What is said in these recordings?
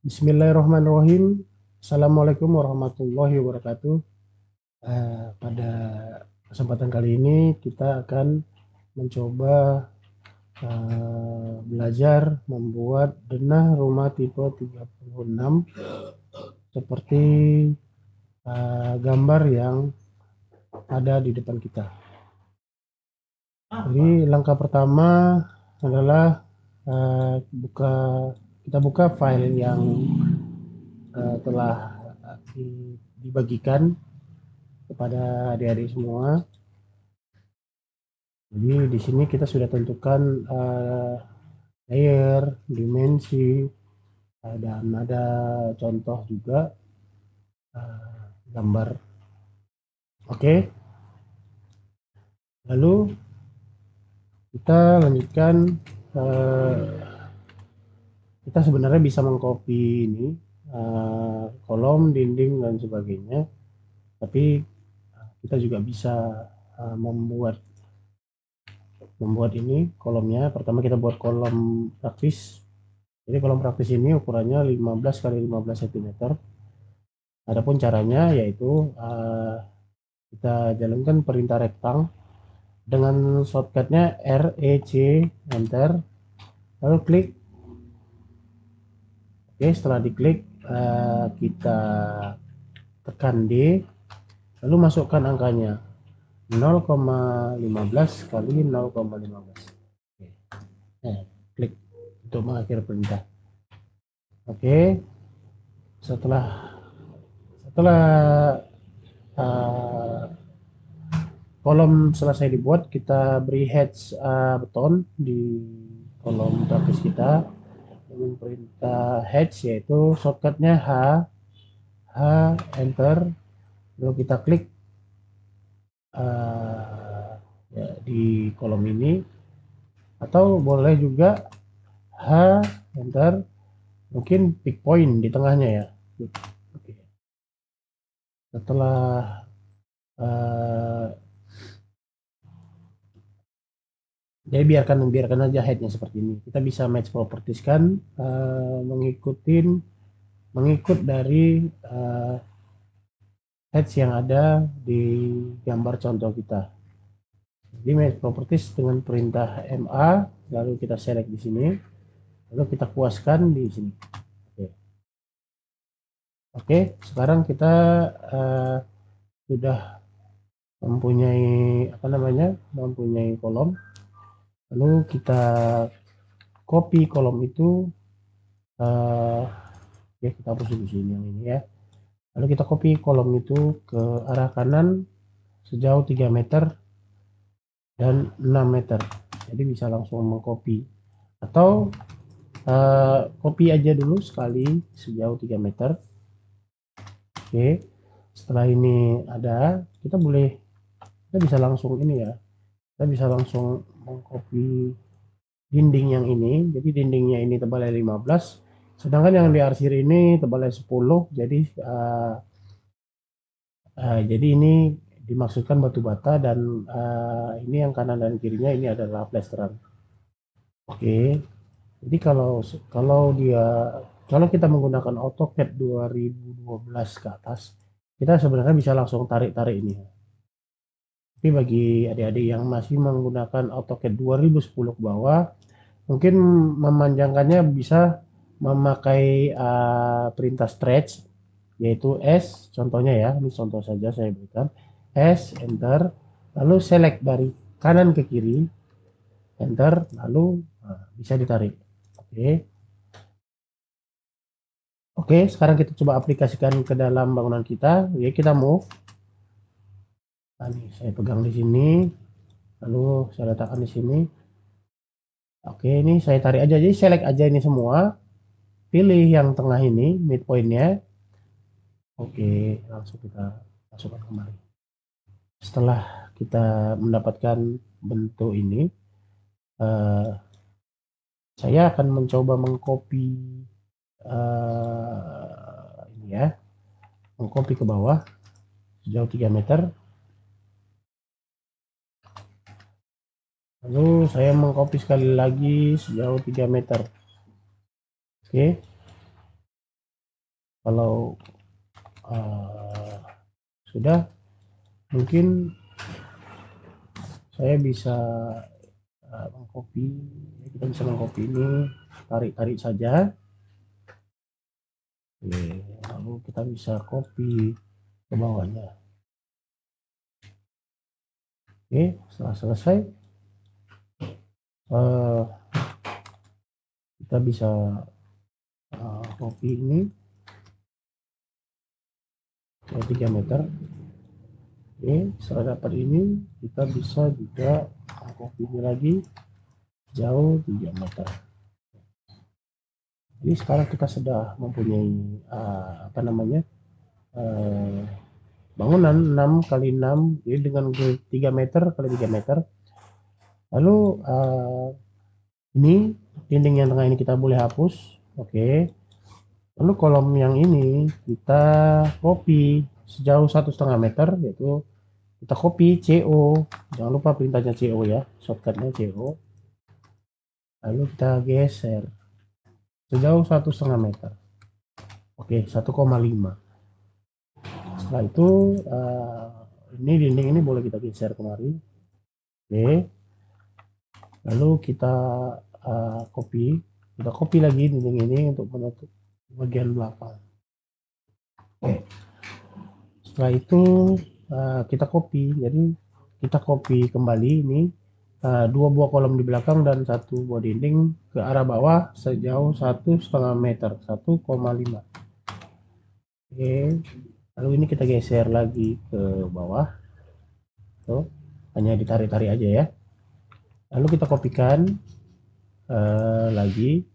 Bismillahirrahmanirrahim. Assalamualaikum warahmatullahi wabarakatuh. Pada kesempatan kali ini kita akan mencoba belajar membuat denah rumah tipe 36 seperti gambar yang ada di depan kita. Jadi langkah pertama adalah kita buka file yang telah dibagikan kepada adik-adik semua. Jadi di sini kita sudah tentukan layer, dimensi, dan ada contoh juga gambar. Oke. Lalu kita lanjutkan. Kita sebenarnya bisa mengcopy ini kolom, dinding dan sebagainya. Tapi kita juga bisa membuat ini kolomnya. Pertama kita buat kolom praktis. Jadi kolom praktis ini ukurannya 15 kali 15 cm. Adapun caranya yaitu kita jalankan perintah rektang dengan shortcutnya REC, enter, lalu klik. Oke, setelah diklik kita tekan D, lalu masukkan angkanya 0,15 kali 0,15. Klik untuk mengakhiri perintah. Oke, setelah kolom selesai dibuat, kita beri heads button di kolom praktis kita dengan perintah heads, yaitu shortcutnya H, enter, lalu kita klik di kolom ini, atau boleh juga H, enter, mungkin pick point di tengahnya ya. Oke. Setelah jadi biarkan aja headnya seperti ini. Kita bisa match properties kan, mengikut dari heads yang ada di gambar contoh kita. Jadi match properties dengan perintah MA, lalu kita select di sini, lalu kita puaskan di sini. Oke, sekarang kita sudah mempunyai kolom. Lalu kita copy kolom itu, ya kita hapus di sini yang ini ya. Lalu kita copy kolom itu ke arah kanan sejauh 3 meter dan 6 meter. Jadi bisa langsung mengcopy, atau copy aja dulu sekali sejauh 3 meter. Oke, setelah ini ada, kita bisa langsung ini ya, kita bisa langsung mengcopy dinding yang ini. Jadi dindingnya ini tebalnya 15, sedangkan yang di arsir ini tebalnya 10. Jadi ini dimaksudkan batu bata, dan ini yang kanan dan kirinya ini adalah plesteran. Oke, jadi kalau kita menggunakan AutoCAD 2012 ke atas, kita sebenarnya bisa langsung tarik ini. Tapi bagi adik-adik yang masih menggunakan AutoCAD 2010 ke bawah, mungkin memanjangkannya bisa memakai perintah stretch, yaitu S, contohnya ya, ini contoh saja saya berikan, S, enter, lalu select dari kanan ke kiri, enter, lalu bisa ditarik. Oke, sekarang kita coba aplikasikan ke dalam bangunan kita. Ya, kita move. Nah, ini saya pegang di sini, lalu saya letakkan di sini. Oke, ini saya tarik aja, jadi select aja ini semua, pilih yang tengah ini midpointnya. Oke, langsung kita masukkan kembali. Setelah kita mendapatkan bentuk ini, saya akan mencoba mengcopy ini ya, mengcopy ke bawah sejauh 3 meter. Lalu saya mengcopy sekali lagi sejauh 3 meter. Oke. Kalau sudah, mungkin saya bisa mengcopy. Kita bisa mengcopy ini, tarik saja. Oke, lalu kita bisa copy ke bawahnya. Oke, setelah selesai kita bisa copy ini ke 3 meter. Oke, setelah dapat ini kita bisa juga copy ini lagi jauh 3 meter. Jadi sekarang kita sudah mempunyai bangunan 6 kali 6, jadi dengan 3 meter kali 3 meter. Lalu ini dinding yang tengah ini kita boleh hapus. Oke. Lalu kolom yang ini kita copy sejauh 1,5 meter, yaitu kita copy CO. Jangan lupa perintahnya CO ya, shortcutnya CO. Lalu kita geser sejauh 1,5 meter. Oke, 1,5. Setelah itu ini dinding ini boleh kita geser kemari. Oke, lalu kita copy lagi dinding ini untuk menutup bagian belakang. Oke, setelah itu kita copy, jadi kita copy kembali ini 2 buah kolom di belakang dan 1 buah dinding ke arah bawah sejauh 1,5 meter, 1,5. Oke, lalu ini kita geser lagi ke bawah. Tuh, hanya ditarik-tarik aja ya. Lalu kita kopikan lagi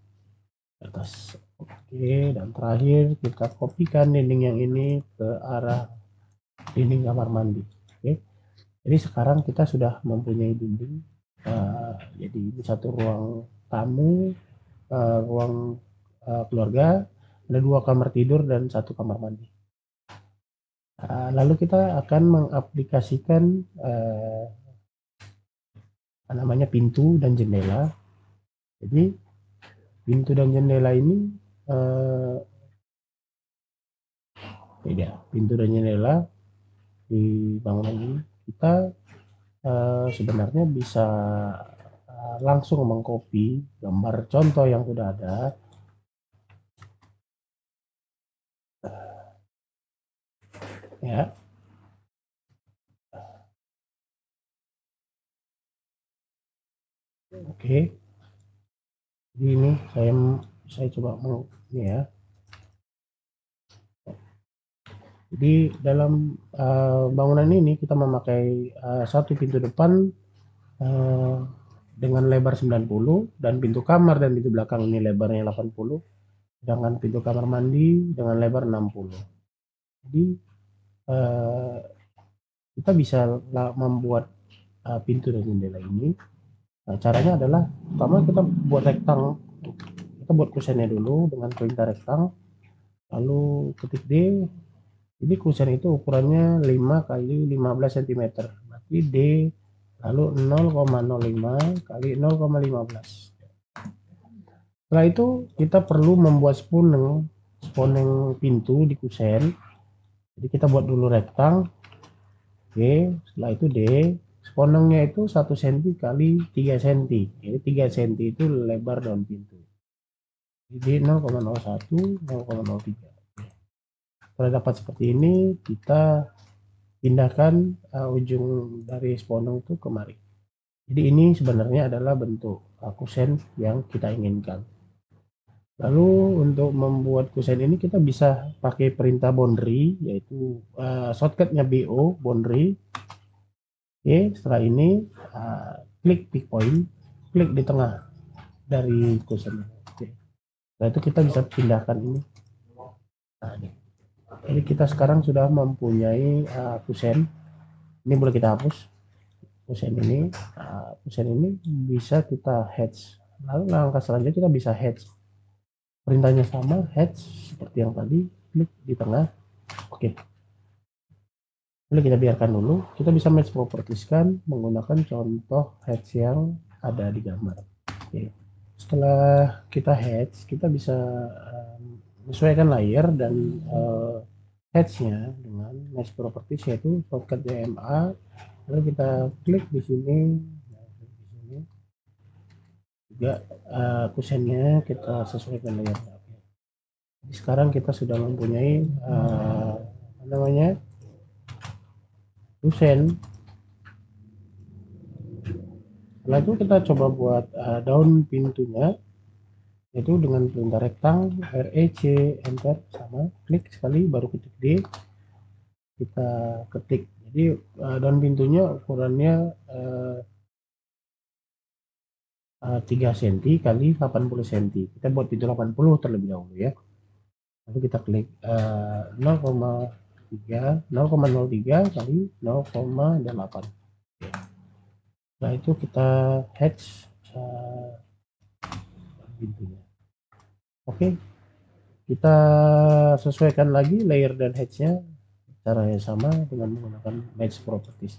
ke atas. Oke, dan terakhir kita kopikan dinding yang ini ke arah dinding kamar mandi. Oke, jadi sekarang kita sudah mempunyai dinding. Jadi ini satu ruang tamu, ruang keluarga, ada 2 kamar tidur dan 1 kamar mandi. Lalu kita akan mengaplikasikan namanya pintu dan jendela. Jadi pintu dan jendela ini beda. Pintu dan jendela di bangunan ini kita sebenarnya bisa langsung mengcopy gambar contoh yang sudah ada. Ya. Oke. Jadi ini saya coba ini ya. Jadi dalam bangunan ini kita memakai satu pintu depan dengan lebar 90 dan pintu kamar dan pintu belakang ini lebarnya 80, sedangkan pintu kamar mandi dengan lebar 60. Jadi kita bisa membuat pintu dan jendela ini. Caranya adalah pertama kita buat rektang. Kita buat kusennya dulu dengan perintah rektang, lalu ketik D. Jadi kusen itu ukurannya 5 kali 15 cm, berarti D lalu 0,05 kali 0,15. Setelah itu kita perlu membuat spooning pintu di kusen. Jadi kita buat dulu rektang. Oke, setelah itu D, sponengnya itu 1 cm kali 3 cm. Jadi 3 cm itu lebar daun pintu. Jadi 0,01, 0,03. Setelah dapat seperti ini, kita pindahkan ujung dari sponeng itu kemari. Jadi ini sebenarnya adalah bentuk kusen yang kita inginkan. Lalu untuk membuat kusen ini kita bisa pakai perintah boundary, yaitu shortcutnya BO, boundary. Oke, setelah ini klik pick point, klik di tengah dari kusen. Oke. Setelah itu kita bisa pindahkan ini. Nah, ini. Jadi kita sekarang sudah mempunyai kusen. Ini boleh kita hapus. Kusen ini bisa kita hedge. Lalu langkah selanjutnya kita bisa hedge. Perintahnya sama, hedge seperti yang tadi, klik di tengah. Oke. Boleh kita biarkan dulu. Kita bisa match properties kan menggunakan contoh hedge yang ada di gambar. Oke. Setelah kita hedge, kita bisa menyesuaikan layer dan edge-nya dengan mesh properties, yaitu shortcut JMA. Lalu kita klik di sini, juga kusennya kita sesuaikan layernya. Jadi sekarang kita sudah mempunyai apa namanya, kusen. Setelah itu kita coba buat daun pintunya, yaitu dengan perintah rektang REC enter, sama klik sekali baru ketik D, kita ketik. Jadi daun pintunya ukurannya 3 cm kali 80 cm. Kita buat pintu 80 terlebih dahulu ya. Lalu kita klik 0,03 kali 0,8. Setelah itu kita hatch pintunya. Oke, kita sesuaikan lagi layer dan hatch-nya, caranya sama dengan menggunakan mesh properties.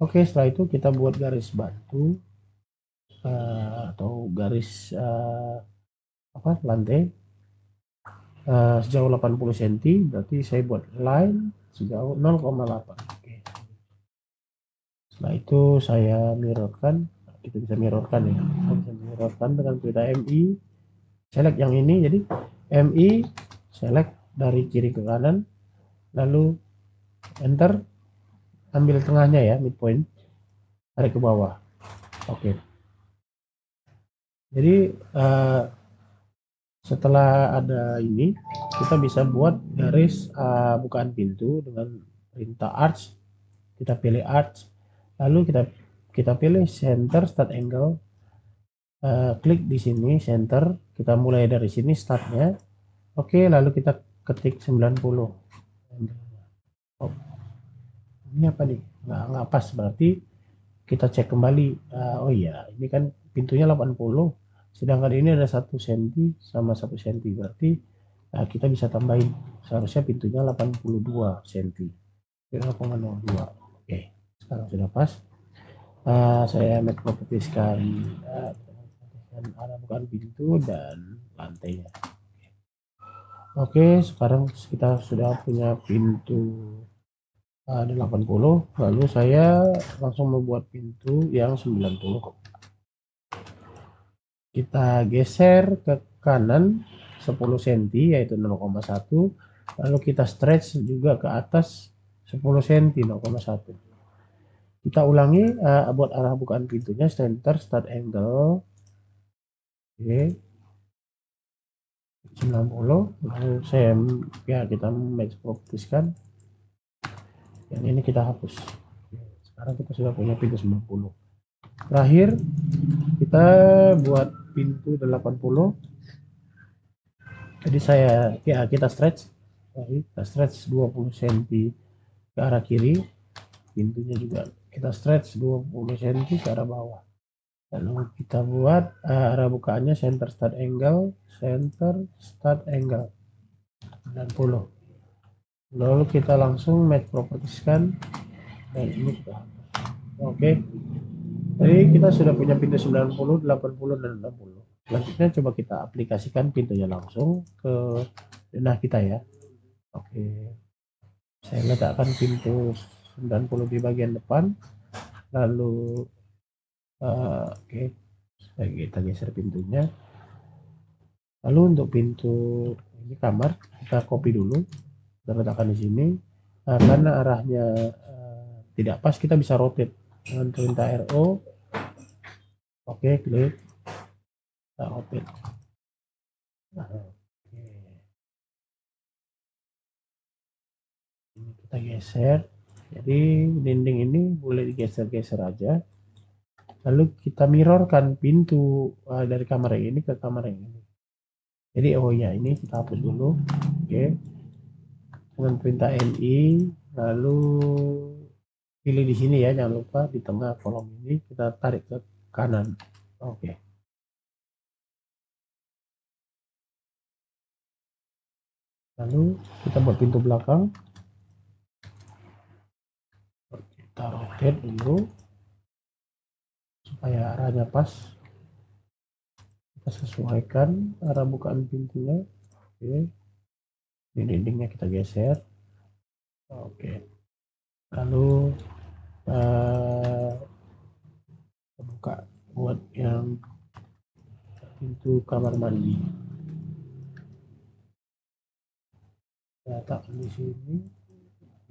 Oke, setelah itu kita buat garis batu atau garis lantai sejauh 80 cm, berarti saya buat line sejauh 0,8. Oke. Setelah itu saya mirrorkan, kita bisa mirrorkan ya, bisa mirrorkan dengan perintah MI, select yang ini. Jadi MI select dari kiri ke kanan, lalu enter, ambil tengahnya ya, midpoint, tarik ke bawah. Oke. Jadi setelah ada ini, kita bisa buat garis bukaan pintu dengan perintah arch. Kita pilih arch, lalu kita pilih center start angle, klik di sini center, kita mulai dari sini startnya. Oke, lalu kita ketik 90. Oh, ini apa nih, nggak pas, berarti kita cek kembali. Oh iya, ini kan pintunya 80, sedangkan ini ada 1 cm sama 1 cm, berarti kita bisa tambahin, seharusnya pintunya 82 cm, 0,02. Oke, sekarang sudah pas. Saya make propertieskan arah bukaan pintu dan lantainya. Oke, sekarang kita sudah punya pintu 80, lalu saya langsung membuat pintu yang 90. Kita geser ke kanan 10 cm, yaitu 0,1, lalu kita stretch juga ke atas 10 cm, 0,1. Kita ulangi buat arah bukaan pintunya, center start angle, oke, 90. Lalu kita match propertieskan, yang ini kita hapus. Sekarang kita sudah punya pintu 90. Terakhir kita buat pintu 80. Jadi kita stretch 20 cm ke arah kiri, pintunya juga kita stretch 20 cm ke arah bawah. Lalu kita buat arah bukaannya center start angle 90. Lalu kita langsung match propertieskan, dan ini kita hapus. Oke, jadi kita sudah punya pintu 90, 80, dan 60. Selanjutnya coba kita aplikasikan pintunya langsung ke denah kita ya. Oke, saya letakkan pintu 90 di bagian depan, lalu oke, kita geser pintunya. Lalu untuk pintu ini kamar, kita copy dulu, kita letakkan di sini. Karena arahnya tidak pas, kita bisa rotate dengan perintah RO. Oke, klik, kita rotate. Ini kita geser, jadi dinding ini boleh digeser-geser aja. Lalu kita mirrorkan pintu dari kamar yang ini ke kamar yang ini. Jadi oh ya, ini kita hapus dulu. Oke, dengan perintah MI, lalu pilih di sini ya, jangan lupa di tengah kolom ini kita tarik ke kanan. Oke, lalu kita buat pintu belakang, kita rotate dulu supaya arahnya pas. Kita sesuaikan arah bukaan pintunya. Oke, ini dindingnya kita geser. Oke, lalu buka buat yang pintu kamar mandi. Letakkan di sini.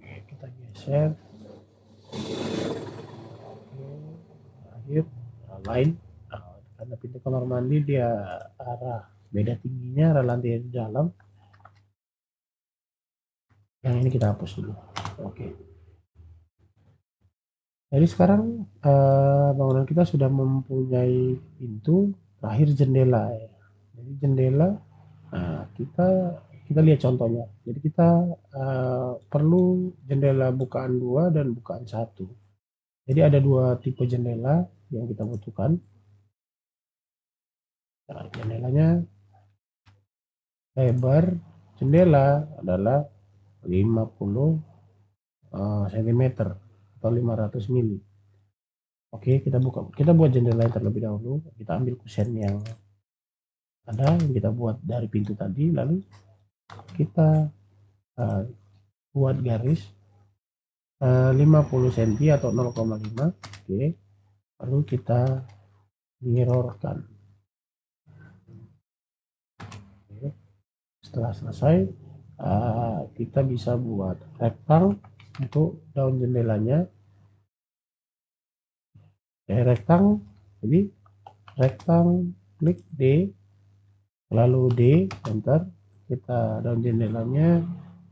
Oke, kita geser. Oke, terakhir lain. Karena pintu kamar mandi dia arah beda tingginya, arah lantai di dalam. Yang ini kita hapus dulu. Oke. Jadi sekarang bangunan kita sudah mempunyai pintu, terakhir jendela ya. Jadi jendela, kita lihat contohnya. Jadi kita perlu jendela bukaan 2 dan bukaan 1. Jadi ada 2 tipe jendela yang kita butuhkan. Nah, jendelanya lebar jendela adalah 50 cm atau 500 mili. Oke, kita buat jendela yang terlebih dahulu. Kita ambil kusen yang ada yang kita buat dari pintu tadi, lalu kita buat garis 50 cm atau 0,5. Oke, lalu kita mirrorkan. Oke. Setelah selesai, kita bisa buat rektang untuk daun jendelanya. Rektang, jadi rektang, klik D, lalu D, enter. Kita daun jendelanya,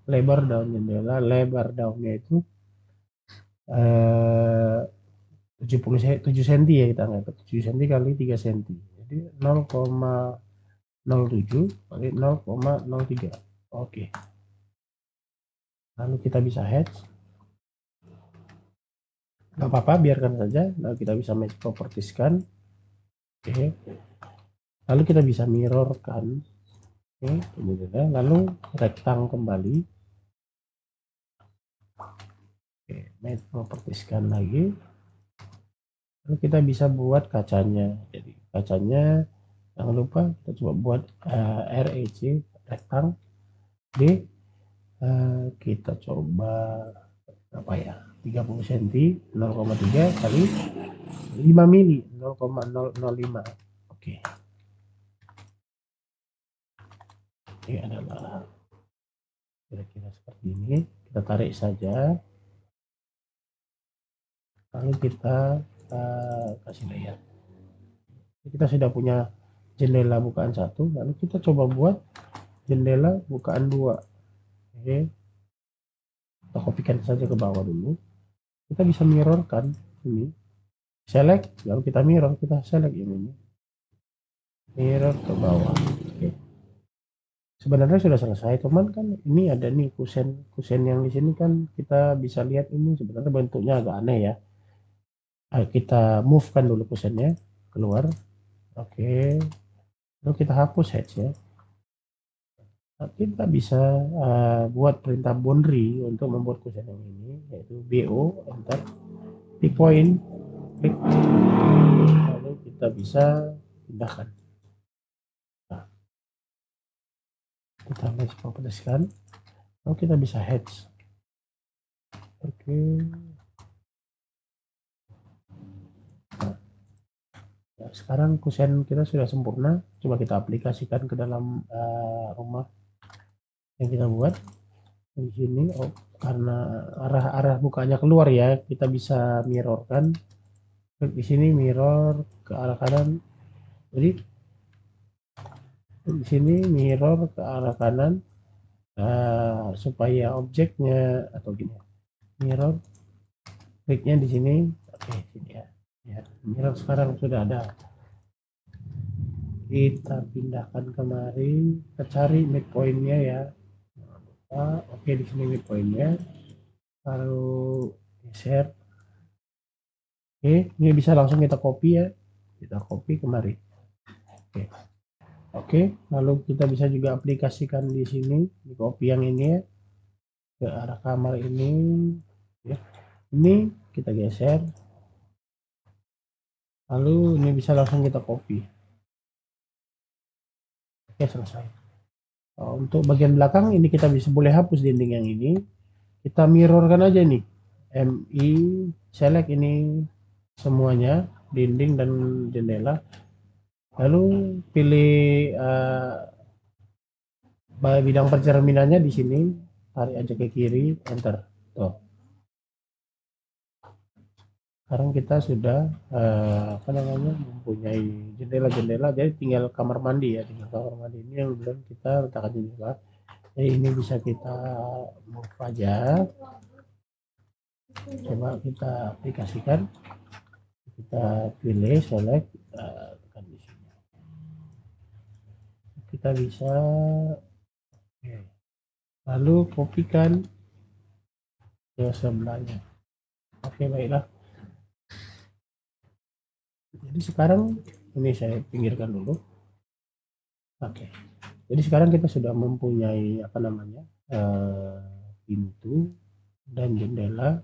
lebar daun jendela, lebar daunnya itu 7 cm ya, kita angkat 7 cm kali 3 cm, jadi 0,07 kali 0,03. Oke, lalu kita bisa hatch, nggak apa-apa, biarkan saja. Lalu kita bisa match properties kan. Oke, lalu kita bisa mirrorkan. Oke, lalu rektang kembali. Oke, match properties kan lagi. Lalu kita bisa buat kacanya. Jadi kacanya jangan lupa kita coba buat REC, rektang. D, kita coba apa ya, 30 cm, 0,3 kali 5 mili, 0,005. Oke, ini adalah kira-kira seperti ini. Kita tarik saja, lalu kita kasih layer. Kita sudah punya jendela bukaan 1, lalu kita coba buat jendela bukaan 2. Oke, kita kopikan saja ke bawah dulu. Kita bisa mirrorkan ini, select, lalu kita mirror, kita select ini, mirror ke bawah. Oke, sebenarnya sudah selesai, teman. Kan ini ada nih kusen yang di sini kan, kita bisa lihat ini sebenarnya bentuknya agak aneh ya. Kita move kan dulu kusennya keluar. Oke, lalu kita hapus hedge ya. Kita bisa buat perintah boundary untuk membuat kusen yang ini, yaitu BO, enter, pick point, klik, lalu kita bisa pindahkan. Nah, kita match properties kan, lalu kita bisa hedge. Oke. Nah, sekarang kusen kita sudah sempurna. Coba kita aplikasikan ke dalam rumah yang kita buat di sini. Karena arah bukanya keluar ya, kita bisa mirrorkan. Klik di sini, mirror ke arah kanan. Jadi di sini mirror ke arah kanan supaya objeknya, atau gini, mirror, kliknya di sini. Oke, sini ya. Mirror sekarang sudah ada. Kita pindahkan kemari, kita cari midpointnya ya. Oke, di sini midpointnya, lalu geser. Oke, ini bisa langsung kita copy ya, kita copy kemari. Oke, lalu kita bisa juga aplikasikan di sini, di copy yang ini ya, ke arah kamar ini ya. Ini kita geser, lalu ini bisa langsung kita copy. Oke, selesai. Untuk bagian belakang ini kita bisa boleh hapus dinding yang ini, kita mirrorkan aja nih, MI select ini semuanya, dinding dan jendela, lalu pilih bidang percerminannya di sini, tarik aja ke kiri, enter. Tuh. Sekarang kita sudah apa namanya, mempunyai jendela-jendela, jadi tinggal kamar mandi ya, tinggal kamar mandi ini yang belum kita letakkan jendela. Jadi ini bisa kita move aja, coba kita aplikasikan, kita pilih select, tekan di sini, kita bisa lalu kopikan ke sebelahnya. Oke, baiklah. Jadi sekarang ini saya pinggirkan dulu. Oke. Jadi sekarang kita sudah mempunyai apa namanya, pintu dan jendela.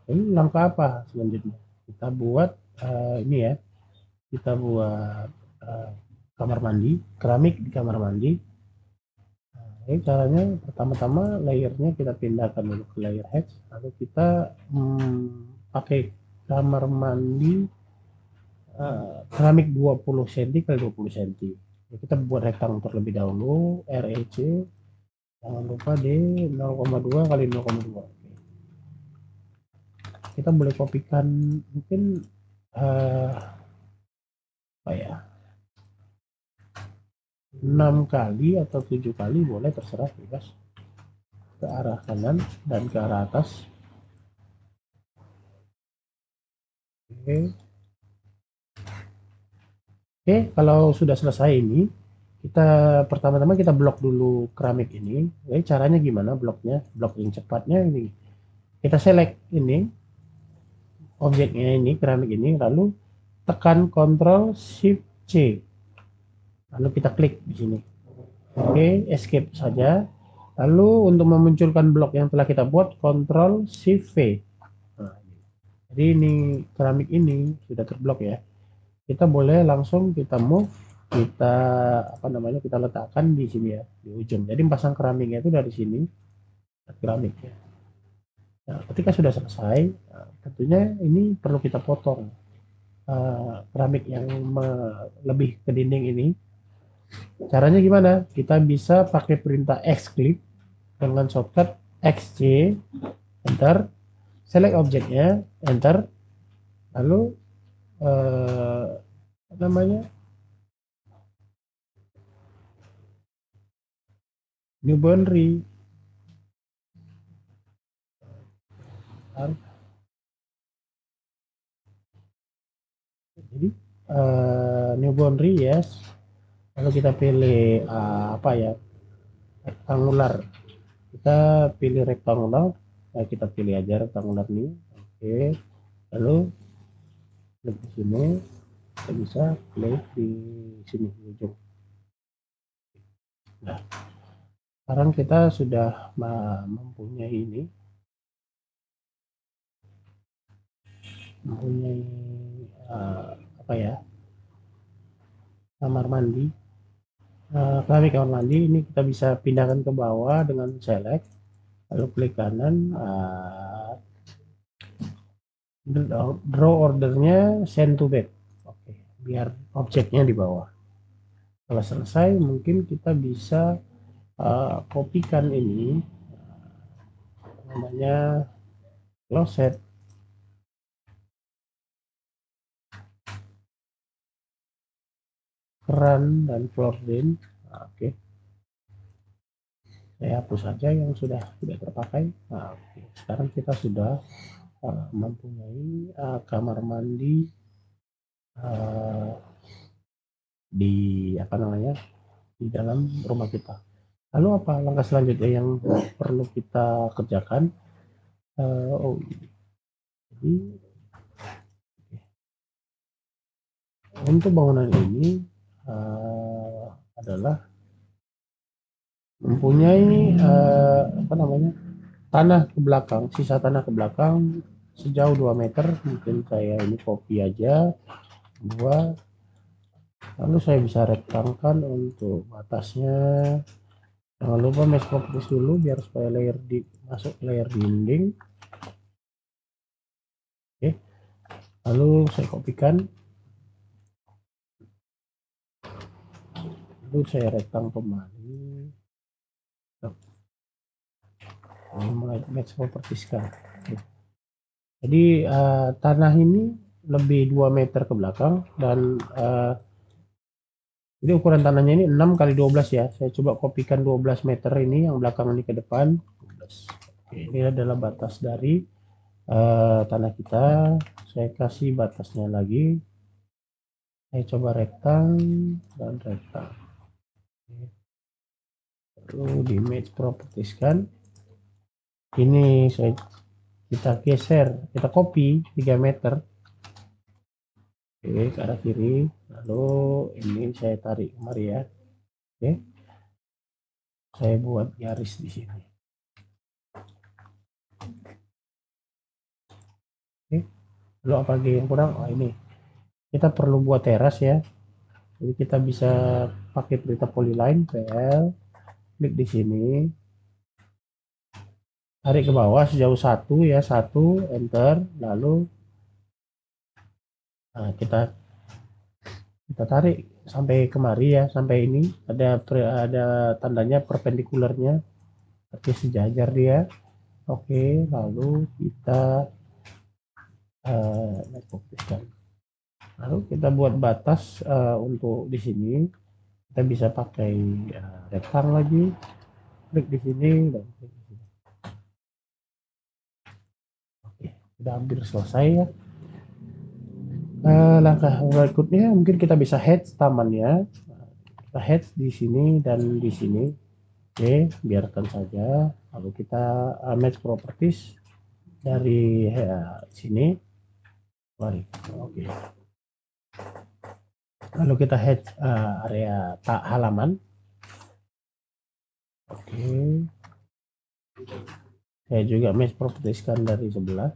Ini langkah apa selanjutnya? Kita buat ini ya. Kita buat kamar mandi, keramik di kamar mandi. Jadi caranya pertama-tama layernya kita pindahkan dulu ke layer hatch, lalu kita pakai kamar mandi keramik 20 cm kali 20 cm. Jadi kita buat rektang terlebih dahulu, REC, jangan lupa di 0,2 kali 0,2. Kita boleh kopikan mungkin apa ya, 6 kali atau 7 kali boleh, terserah, bebas, ke arah kanan dan ke arah atas. Oke, kalau sudah selesai ini, kita pertama-tama kita blok dulu keramik ini. Jadi caranya gimana bloknya? Blok yang cepatnya ini. Kita select ini objeknya, ini keramik ini, lalu tekan Ctrl Shift C. Lalu kita klik di sini. Oke, escape saja. Lalu untuk memunculkan blok yang telah kita buat, Ctrl Shift V. Nah, jadi ini keramik ini sudah terblok ya. Kita boleh langsung kita move, kita apa namanya, kita letakkan di sini ya, di ujung. Jadi pasang keramiknya itu dari sini, keramiknya. Nah, ketika sudah selesai, tentunya ini perlu kita potong keramik yang lebih ke dinding ini. Caranya gimana? Kita bisa pakai perintah X click dengan shortcut XC, enter, select objeknya, enter, lalu namanya new boundary. Jadi new boundary, yes. Lalu kita pilih apa ya, rektangular. Kita pilih rektangular. Nah, kita pilih aja rektangular ini. Oke. Lalu klik di sini. Kita bisa klik di sini di ujung. Nah, sekarang kita sudah mempunyai ini, mempunyai apa ya, kamar mandi. Keramik kamar mandi ini kita bisa pindahkan ke bawah dengan select, lalu klik kanan, draw ordernya send to back. Oke, biar objeknya di bawah. Kalau selesai, mungkin kita bisa kopikan ini, namanya closet, keran dan floor drain. Oke, saya hapus saja yang sudah tidak terpakai. Nah, oke. Sekarang kita sudah mempunyai kamar mandi di apa namanya, di dalam rumah kita. Lalu apa langkah selanjutnya yang perlu kita kerjakan? Jadi untuk bangunan ini adalah mempunyai apa namanya, tanah ke belakang, sisa tanah ke belakang sejauh 2 meter. Mungkin saya ini copy aja, 2 Lalu saya bisa rektangkan untuk batasnya. Jangan lupa mesh properties dulu biar supaya layer masuk layer dinding. Oke, lalu saya kopikan, lalu saya rektang kembali. Mulai mesh properties kan. Jadi tanah ini lebih 2 meter ke belakang dan jadi ukuran tanahnya ini 6 kali 12 ya. Saya coba kopikan 12 meter ini yang belakang ini ke depan. Oke, ini adalah batas dari tanah kita. Saya kasih batasnya lagi. Saya coba rektang dan rektang. Lalu di image properties kan. Ini kita geser, kita copy 3 meter. Oke, ke arah kiri. Lalu ini saya tarik kemari ya. Oke. Saya buat garis di sini. Oke. Lalu apa lagi yang kurang? Oh, ini. Kita perlu buat teras ya. Jadi kita bisa pakai perintah polyline PL, klik di sini, tarik ke bawah sejauh 1 ya, 1 enter, lalu kita tarik sampai kemari ya, sampai ini ada tandanya perpendikularnya, tapi sejajar dia. Oke, lalu kita fokuskan. Lalu kita buat batas untuk di sini. Kita bisa pakai rektang lagi, klik di sini dan klik di sini. Oke, sudah hampir selesai ya. Langkah berikutnya mungkin kita bisa head tamannya. Kita head di sini dan di sini. Oke, biarkan saja. Lalu kita match properties dari sini. Mari. Oke. Lalu kita head area halaman. Oke. Saya juga match properties kan dari sebelah.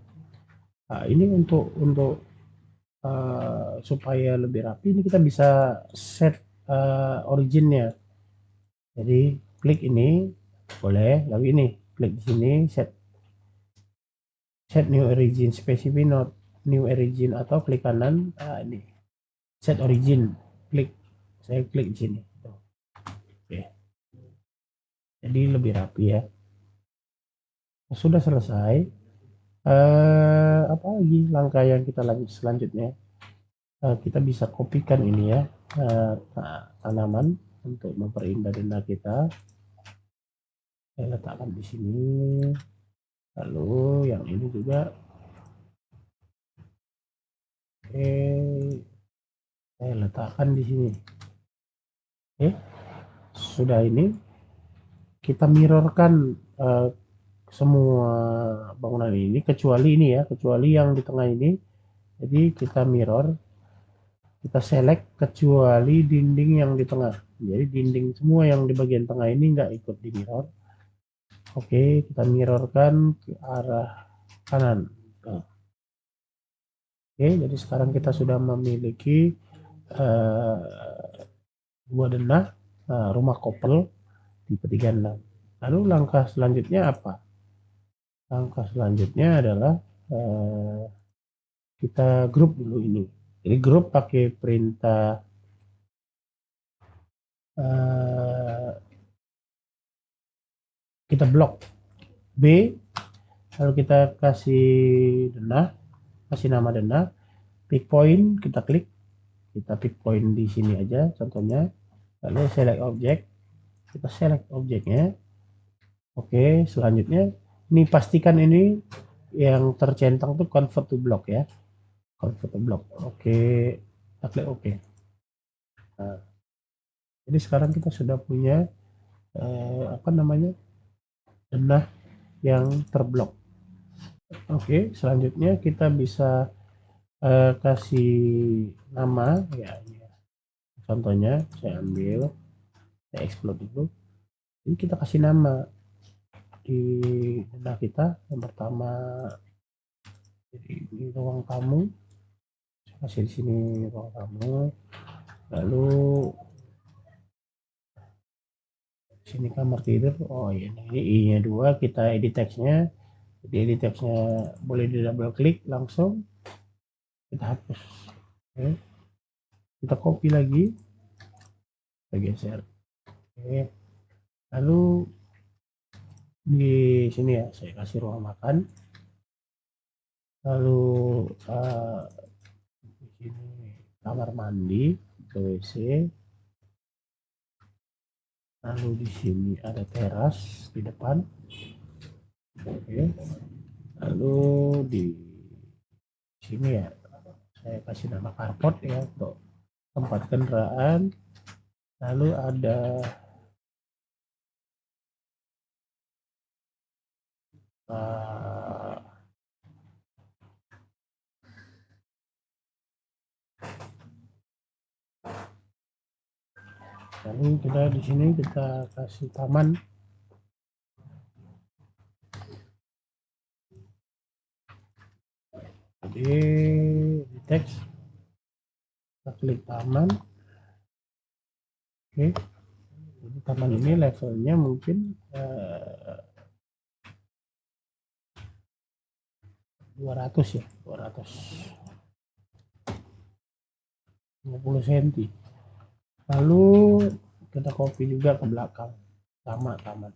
Nah, ini untuk supaya lebih rapi ini kita bisa set originnya. Jadi klik ini boleh, lalu ini klik di sini set new origin specific not new origin atau klik kanan ini set origin, saya klik di sini. Oke. Jadi lebih rapi ya. Sudah selesai. Apa lagi langkah yang kita lanjut selanjutnya? Kita bisa kopikan ini ya, tanaman untuk memperindah denda kita. Saya letakkan di sini. Lalu yang ini juga. Oke, saya letakkan di sini. Oke, sudah ini kita mirrorkan semua bangunan ini kecuali ini ya, kecuali yang di tengah ini. Jadi kita mirror, kita select kecuali dinding yang di tengah. Jadi dinding semua yang di bagian tengah ini nggak ikut di mirror. Oke, kita mirrorkan ke arah kanan. Oke, jadi sekarang kita sudah memiliki dua denah rumah couple tipe 36. Lalu langkah selanjutnya apa? Langkah selanjutnya adalah kita grup dulu ini. Jadi grup pakai perintah kita blok B, lalu kita kasih denah, kasih nama denah, pick point, kita klik, kita pick point di sini aja contohnya, lalu select object, kita select objeknya. Oke, selanjutnya ini pastikan ini yang tercentang tuh convert to block ya, convert to block. Oke, kita klik oke. Nah, jadi sekarang kita sudah punya apa namanya, denah yang terblok. Oke, selanjutnya kita bisa kasih nama ya, contohnya saya ambil, saya explode dulu. Ini kita kasih nama di denah kita. Yang pertama, jadi di ruang tamu, saya kasih di sini ruang tamu. Lalu sini kamar tidur. Oh iya, ini I-nya 2, kita edit teksnya. Jadi edit teksnya boleh di double klik langsung kita hapus. Oke. Kita copy lagi, kita geser. Oke. Lalu di sini ya saya kasih ruang makan. Lalu di sini kamar mandi, WC. Lalu di sini ada teras di depan. Oke. Lalu di sini ya saya kasih nama carport ya untuk tempat kendaraan. Lalu ada lalu kita di sini kita kasih taman. Jadi di teks kita klik taman. Oke. Jadi taman ini levelnya mungkin 200 ya, 250 cm. Lalu kita copy juga ke belakang sama taman.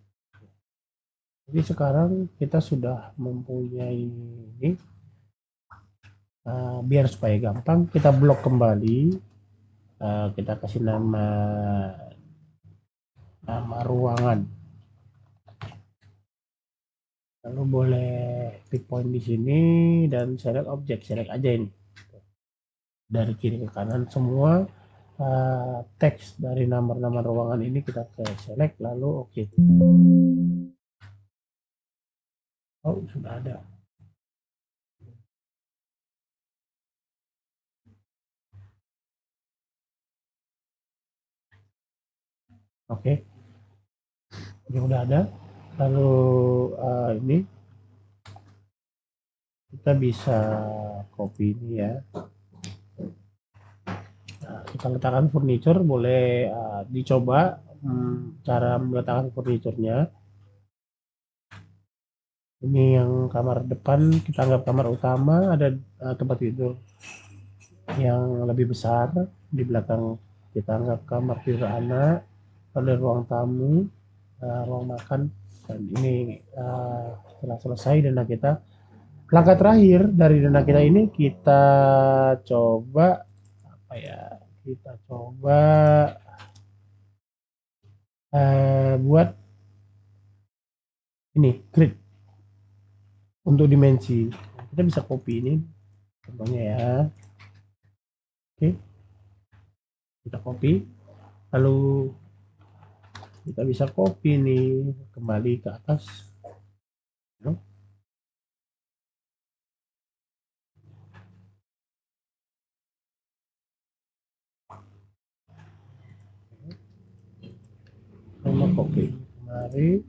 Jadi sekarang kita sudah mempunyai ini. Biar supaya gampang kita blok kembali, kita kasih nama ruangan. Lalu boleh pick point di sini dan select objek, select aja ini dari kiri ke kanan semua. Teks dari nama ruangan ini kita ke select, lalu oke. Oh sudah ada. Oke, ini udah ada. Lalu ini kita bisa copy ini ya. Kita letakkan furniture, boleh dicoba cara meletakkan furniturnya. Ini yang kamar depan kita anggap kamar utama, ada tempat tidur yang lebih besar. Di belakang kita anggap kamar tidur anak, ada ruang tamu, ruang makan. Dan ini setelah selesai dana kita, langkah terakhir dari dana kita ini kita coba apa ya, kita coba buat ini grid untuk dimensi. Kita bisa copy ini contohnya ya. Oke, kita copy, lalu kita bisa copy nih kembali ke atas. Sama copy kemari,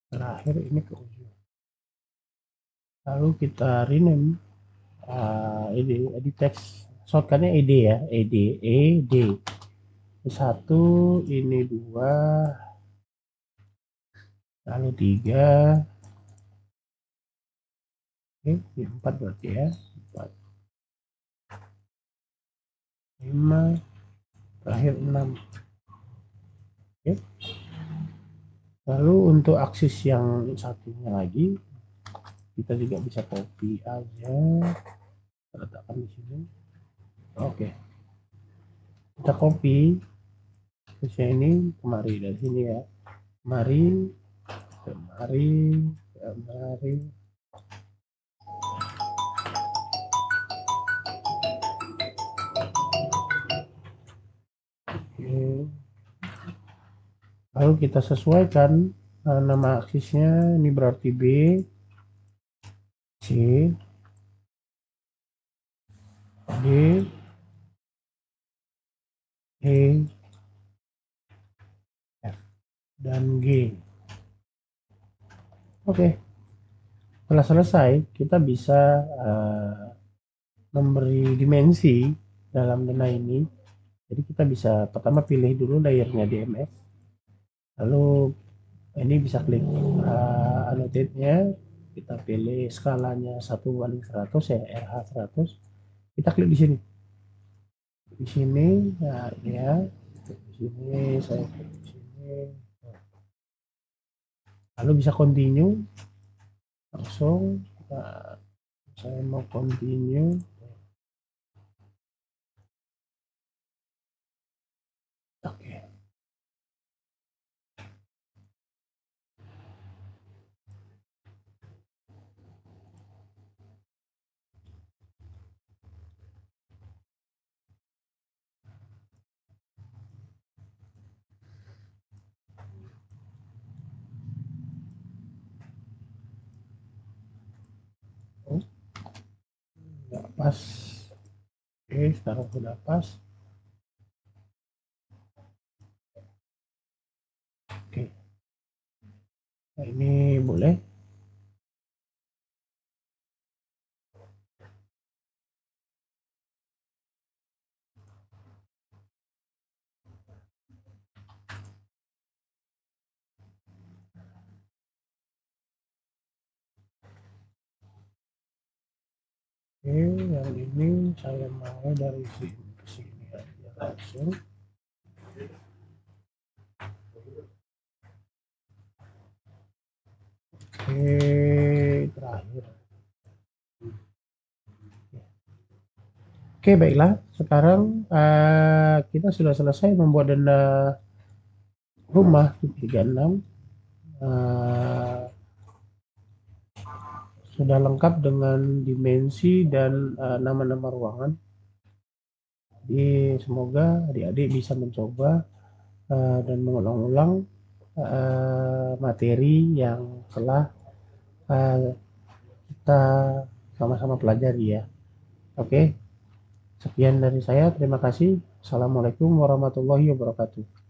terakhir ini ke ujung. Lalu kita rename ini edit text, shortcutnya ed ya, ed 1, ini 2, lalu 3, oke, 4 berarti ya, 4, 5, terakhir 6. Oke. Lalu untuk aksis yang satunya lagi kita juga bisa copy aja, letakkan di sini. Oke, kita copy aksesnya ini kemari, dari sini ya, kemari, lalu kita sesuaikan nama aksisnya. Ini berarti B, C, D, E, F, dan G. Oke, setelah selesai kita bisa memberi dimensi dalam dana ini. Jadi kita bisa pertama pilih dulu layernya DMF, lalu ini bisa klik annotate-nya, kita pilih skalanya 1:100 ya, RH 100, kita klik di sini. Di sini, nah ini ya, di sini saya klik di sini, lalu bisa continue, langsung saya mau continue. Oke. Nggak pas. Oke, sekarang sudah pas. Oke. Nah, ini boleh. Oke, yang ini saya mau dari sini ke sini aja langsung. Oke, terakhir. Oke, baiklah. Sekarang kita sudah selesai membuat denda rumah 36. Sudah lengkap dengan dimensi dan nama-nama ruangan. Jadi semoga adik-adik bisa mencoba dan mengulang-ulang materi yang telah kita sama-sama pelajari ya. Oke, sekian dari saya. Terima kasih. Assalamualaikum warahmatullahi wabarakatuh.